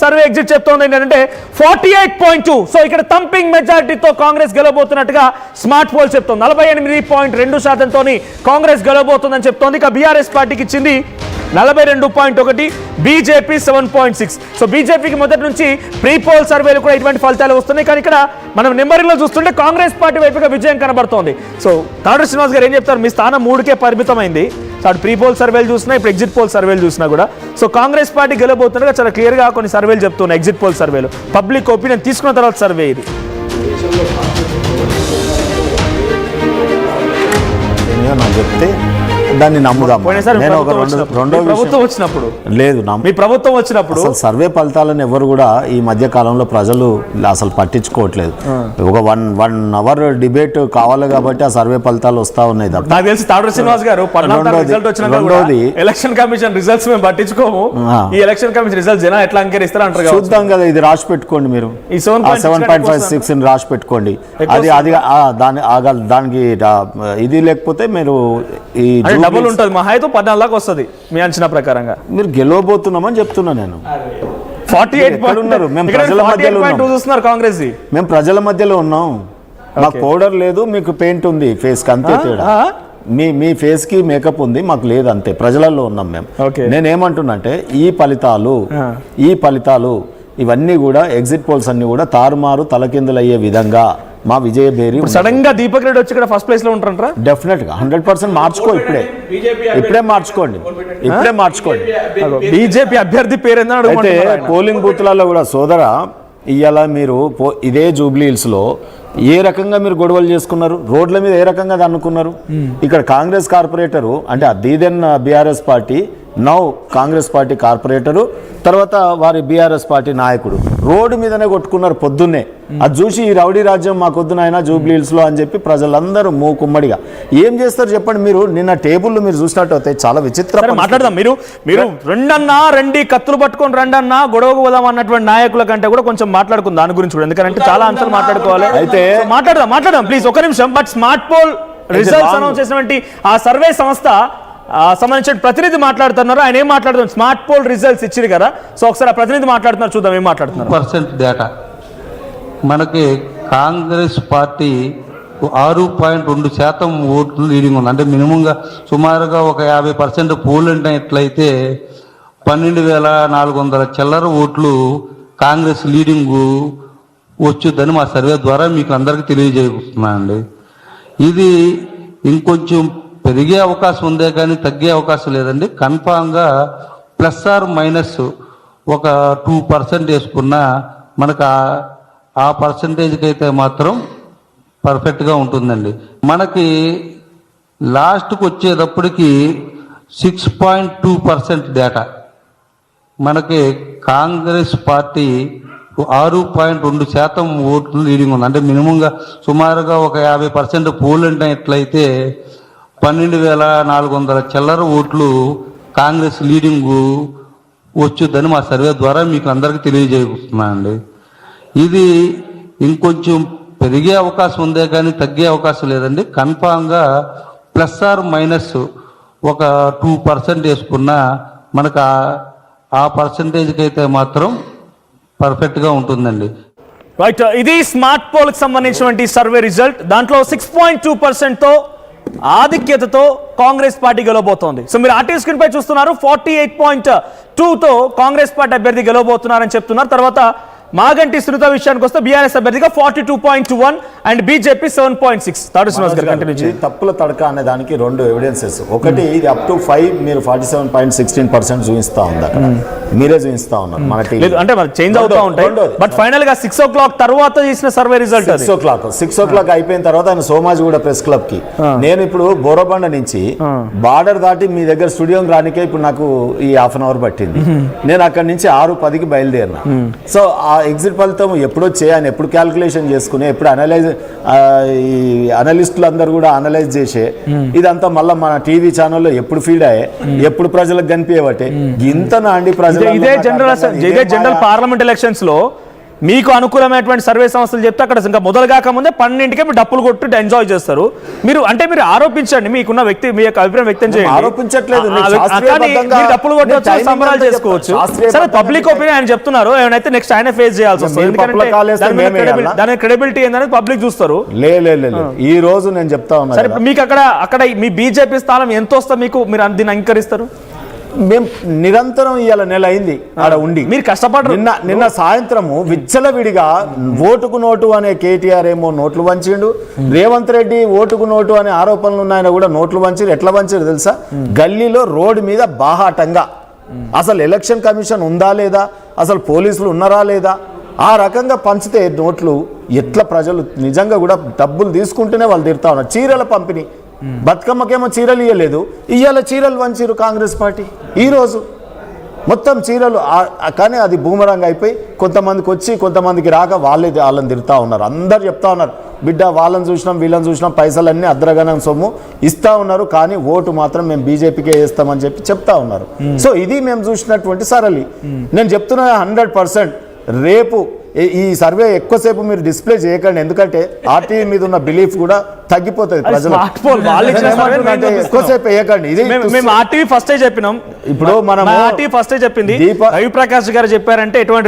Survey exit చెప్తోంది ఏంటంటే 48.2. So ఇక్కడ థంపింగ్ మెజారిటీతో కాంగ్రెస్ గెలవబోతున్నట్టుగా స్మార్ట్ పోల్ చెప్తోంది. 48.2%తో కాంగ్రెస్ గెలవబోతుందని చెప్తోంది. ఇక బీఆర్ఎస్ పార్టీకి ఇచ్చింది 42.1, బీజేపీ 7.6. సో బీజేపీకి మొదటి నుంచి ప్రీ పోల్ సర్వేలు కూడా ఇటువంటి ఫలితాలు వస్తున్నాయి. కానీ ఇక్కడ మనం నెంబరింగ్లో చూస్తుంటే కాంగ్రెస్ పార్టీ వైపుగా విజయం కనబడుతోంది. సో తాడు శ్రీనివాస్ గారు ఏం చెప్తారు? మీ స్థానం 3కే పరిమితమైంది. అటు ప్రీ పోల్ సర్వేలు చూసినా, ఇప్పుడు ఎగ్జిట్ పోల్ సర్వేలు చూసినా కూడా సో కాంగ్రెస్ పార్టీ గెలవబోతున్నట్టుగా చాలా క్లియర్గా కొన్ని సర్వేలు చెప్తున్నాయి. ఎగ్జిట్ పోల్ సర్వేలు పబ్లిక్ ఒపీనియన్ తీసుకున్న తర్వాత సర్వే ఇది. నాకు చెప్తే దాన్ని నమ్ముదాం. నేను ఒక ప్రభుత్వం వచ్చినప్పుడు లేదు, మీ ప్రభుత్వం వచ్చినప్పుడు సర్వే ఫలితాలను ఎవరు కూడా ఈ మధ్య కాలంలో ప్రజలు అసలు పట్టించుకోవట్లేదు. ఒక 1 అవర్ డిబేట్ కావాలి కాబట్టి ఆ సర్వే ఫలితాలు వస్తా ఉన్నాయి. నాకు తెలిసి తాడు శ్రీనివాస్ గారు రెండోది ఎలక్షన్ కమిషన్ రిజల్ట్స్ మేము పట్టించుకోము, ఈ ఎలక్షన్ కమిషన్ రిజల్ట్స్ జనా ఎట్లా అంకరిస్తారో అంటారు. చూద్దాం కదా, ఇది రాసి పెట్టుకోండి మీరు, ఈ 7.56 రాసి పెట్టుకోండి. అది దానికి ఇది లేకపోతే మీరు ఈ డబుల్ ఉంటుంది, మహా అయితే 14 దాకా వస్తుంది మీ అంచనా ప్రకారంగా. మీరు గెలవబోతున్నామని చెప్తున్నా నేను. 48 ఉన్నారు, మేము ప్రజల మధ్యలో చూస్తున్నారు కాంగ్రెస్, మేము ప్రజల మధ్యలో ఉన్నాం. మాకు పౌడర్ లేదు, మీకు పెయింట్ ఉంది ఫేస్ కి, అంతే తేడా. మీ ఫేస్ కి మేకప్ ఉంది, మాకు లేదు, అంతే. ప్రజలలో ఉన్నాం మేము. నేనేమంటున్నా అంటే ఈ ఫలితాలు ఇవన్నీ కూడా ఎగ్జిట్ పోల్స్ అన్ని కూడా తారుమారు తలకిందులయ్యే విధంగా మా విజయ బేరి. సడన్ గా దీపక్ రెడ్డి వచ్చి ఇక్కడ ఫస్ట్ ప్లేస్ లో ఉంటారంటారా? డెఫినెట్ గా 100% మార్చుకో, ఇప్పుడే మార్చుకోండి. బీజేపీ అభ్యర్థి పేరు అయితే పోలింగ్ బూత్లలో కూడా సోదరా, ఇవాళ మీరు ఇదే జూబ్లీ హిల్స్ లో ఏ రకంగా మీరు గొడవలు చేసుకున్నారు, రోడ్ల మీద ఏ రకంగా అనుకున్నారు. ఇక్కడ కాంగ్రెస్ కార్పొరేటరు అంటే అదీదెన్ BRS party, now Congress party corporator, తర్వాత వారి బీఆర్ఎస్ పార్టీ నాయకుడు రోడ్డు మీదనే కొట్టుకున్నారు పొద్దున్నే. అది చూసి ఈ రౌడీ రాజ్యం మాకొద్దు నాయన జూబ్లీ హిల్స్ లో అని చెప్పి ప్రజలందరూ మూకుమ్మడిగా ఏం చేస్తారు చెప్పండి. మీరు నిన్న టేబుల్ మీరు చూసినట్టు అయితే చాలా విచిత్రంగా మాట్లాడదాం. మీరు రండి కత్తులు పట్టుకొని రండన్నా గొడవకు పోదాం అన్నటువంటి నాయకుల కంటే కూడా కొంచెం మాట్లాడుకుందాం దాని గురించి కూడా, ఎందుకంటే చాలా అంశాలు మాట్లాడుకోవాలి. అయితే మాట్లాడదాం ప్లీజ్ ఒక నిమిషం. But smart poll results announce చేసినటువంటి ఆ సర్వే సంస్థ సంబంధించిన ప్రతినిధి మాట్లాడుతున్నారు. ఆయన ఏం మాట్లాడుతున్నారు? స్మార్ట్ పోల్ రిజల్ట్స్ ఇచ్చింది కదా, సో ఒకసారి ఆ ప్రతినిధి మాట్లాడుతున్నారు, చూద్దాం ఏం మాట్లాడుతున్నారు. % డేటా మనకి కాంగ్రెస్ పార్టీ 6.2% ఓట్లు లీడింగ్ ఉంది. అంటే మినిమంగా సుమారుగా ఒక 50% పోల్ అయినట్లయితే 12,400 చిల్లర ఓట్లు కాంగ్రెస్ లీడింగ్ వచ్చుద్దని మా సర్వే ద్వారా మీకు అందరికీ తెలియజేస్తున్నానండి. ఇది ఇంకొంచెం పెరిగే అవకాశం ఉందే కానీ తగ్గే అవకాశం లేదండి. కన్ఫామ్గా ± ఒక 2% వేసుకున్నా మనకు ఆ పర్సంటేజ్కి అయితే మాత్రం పర్ఫెక్ట్గా ఉంటుందండి. మనకి లాస్ట్కి వచ్చేటప్పటికి 6.2% డేటా మనకి కాంగ్రెస్ పార్టీ 6.2% ఓట్లు లీడింగ్ ఉంది. అంటే మినిమంగా సుమారుగా ఒక 50% పోల్ అయినట్లయితే 12,400 చిల్లర ఓట్లు కాంగ్రెస్ లీడింగ్ వచ్చుద్దని మా సర్వే ద్వారా మీకు అందరికీ తెలియజేస్తున్నానండి. ఇది ఇంకొంచెం పెరిగే అవకాశం ఉందే కానీ తగ్గే అవకాశం లేదండి. కన్ఫామ్గా ± ఒక 2% వేసుకున్నా మనకు ఆ పర్సంటేజ్కి అయితే మాత్రం పర్ఫెక్ట్గా ఉంటుందండి. రైట్, ఇది స్మార్ట్ పోల్కి సంబంధించినటువంటి సర్వే రిజల్ట్. దాంట్లో 6.2%తో ఆధిక్యతతో కాంగ్రెస్ పార్టీ గెలవబోతోంది. సో మీరు ఆర్టీవీ స్క్రీన్ పై చూస్తున్నారు. 48.2తో కాంగ్రెస్ పార్టీ అభ్యర్థి గెలవబోతున్నారని చెప్తున్నారు. తర్వాత మాగంటి సునీత విషయానికి వస్తే బీఆర్ఎస్ అభ్యర్థిగా 42.1 అండ్ బీజేపీ 7.6. తాడు శ్రీనివాస్ గారు కంటిన్యూ. తప్పుల తడక అనే దానికి 2 ఎవిడెన్సెస్. ఒకటి ఇది అప్ టు 5 మీరు 47.16% చూపిస్తా ఉంది, అక్కడ మీరే చూపిస్తా ఉన్నారు. మనకి అంటే చేంజ్ అవుతూ ఉంటాయి. బట్ ఫైనల్ గా 6 o'clock తర్వాత చేసిన సర్వే రిజల్ట్ 6 o'clock అయిపోయిన తర్వాత ఆయన సోమాజిగూడ ప్రెస్ క్లబ్ కి, నేను ఇప్పుడు బోరబండ నుంచి బార్డర్ దాటి మీ దగ్గర స్టూడియోకి రానికే ఇప్పుడు నాకు ఈ ½ అవర్ పట్టింది. నేను అక్కడి నుంచి 6:10కి బయలుదేరిన. సో ఆ ఎగ్జిట్ ఫలితం ఎప్పుడు వచ్చే ఆయన ఎప్పుడు క్యాల్కులేషన్ చేసుకుని ఎప్పుడు ఈ అనలిస్టులు అందరూ కూడా అనలైజ్ చేసే ఇదంతా మళ్ళీ మన టీవీ ఛానల్లో ఎప్పుడు ఫీడ్ అయ్యే ఎప్పుడు ప్రజలకు కనిపించబట్టే ఇంత నాండి ప్రజలు. ఇదే జనరల్ పార్లమెంట్ ఎలక్షన్స్ లో మీకు అనుకూలమైనటువంటి సర్వే సంస్థలు చెప్తే అక్కడ ఇంకా మొదలు కాకముందే 12కే మీరు డప్పులు కొట్టి ఎంజాయ్ చేస్తారు. మీరు ఆరోపించండి, మీకున్న వ్యక్తి మీ యొక్క అభిప్రాయం వ్యక్తం చేయండి. ఆరోపించట్లేదు, కానీ మీరు డప్పులు కొట్టవచ్చు, సంబరాలు చేసుకోవచ్చు. సరే, పబ్లిక్ ఒపీనియన్ ఆయన చెప్తున్నారు, ఏమైనా నెక్స్ట్ ఆయన ఫేస్ చేయాల్సి వస్తుంది. ఎందుకంటే దాని క్రెడిబిలిటీ ఏంటనేది పబ్లిక్ చూస్తారు. ఈ రోజు నేను చెప్తా ఉన్నా. సరే, మీకు అక్కడ మీ బీజేపీ స్థానం ఎంత వస్తా మీరు దీన్ని అంగీకరిస్తారు? మేము నిరంతరం ఇవాళ నెల అయింది ఆడ ఉండి, మీరు కష్టపడరు. నిన్న సాయంత్రము విచ్చలవిడిగా ఓటుకు నోటు అనే కేటీఆర్ ఏమో నోట్లు వంచిండు, రేవంత్ రెడ్డి ఓటుకు నోటు అనే ఆరోపణలు ఉన్నాయన కూడా నోట్లు వంచిరు. ఎట్లా వంచారు తెలుసా? గల్లీలో రోడ్డు మీద బాహాటంగా. అసలు ఎలక్షన్ కమిషన్ ఉందా లేదా, అసలు పోలీసులు ఉన్నారా లేదా, ఆ రకంగా పంచితే నోట్లు ఎట్లా ప్రజలు నిజంగా కూడా డబ్బులు తీసుకుంటూనే వాళ్ళు తిడతా ఉన్నారు. చీరల పంపిణీ, బతుకమ్మకేమో చీరలు ఇవ్వలేదు, ఇవాళ చీరలు వంచిరు కాంగ్రెస్ పార్టీ. ఈరోజు మొత్తం చీరలు, కానీ అది బూమరంగ్ అయిపోయి కొంతమందికి వచ్చి కొంతమందికి రాక వాళ్ళని తిరుగుతూ ఉన్నారు. అందరు చెప్తా ఉన్నారు, బిడ్డ వాళ్ళని చూసినాం వీళ్ళని చూసినాం, పైసలన్నీ అద్రగనం సొమ్ము ఇస్తూ ఉన్నారు, కానీ ఓటు మాత్రం మేము బీజేపీకే వేస్తామని చెప్తా ఉన్నారు. సో ఇది మేము చూసినటువంటి సరళి. నేను చెప్తున్నా 100% రేపు ఈ సర్వే ఎక్కువసేపు మీరు డిస్ప్లే చేయకండి, ఎందుకంటే ఆర్టీవీ మీద ఉన్న బిలీఫ్ కూడా తగ్గిపోతుంది ప్రజలు. ఎక్కువసేపు వేయకండి. ఇది మేము ఆర్టీవీ ఫస్టే చెప్పినాం. ఇప్పుడు మనం ఆర్టీవీ ఫస్టే చెప్పింది, రవిప్రకాష్ గారు చెప్పారంటే ఎటువంటి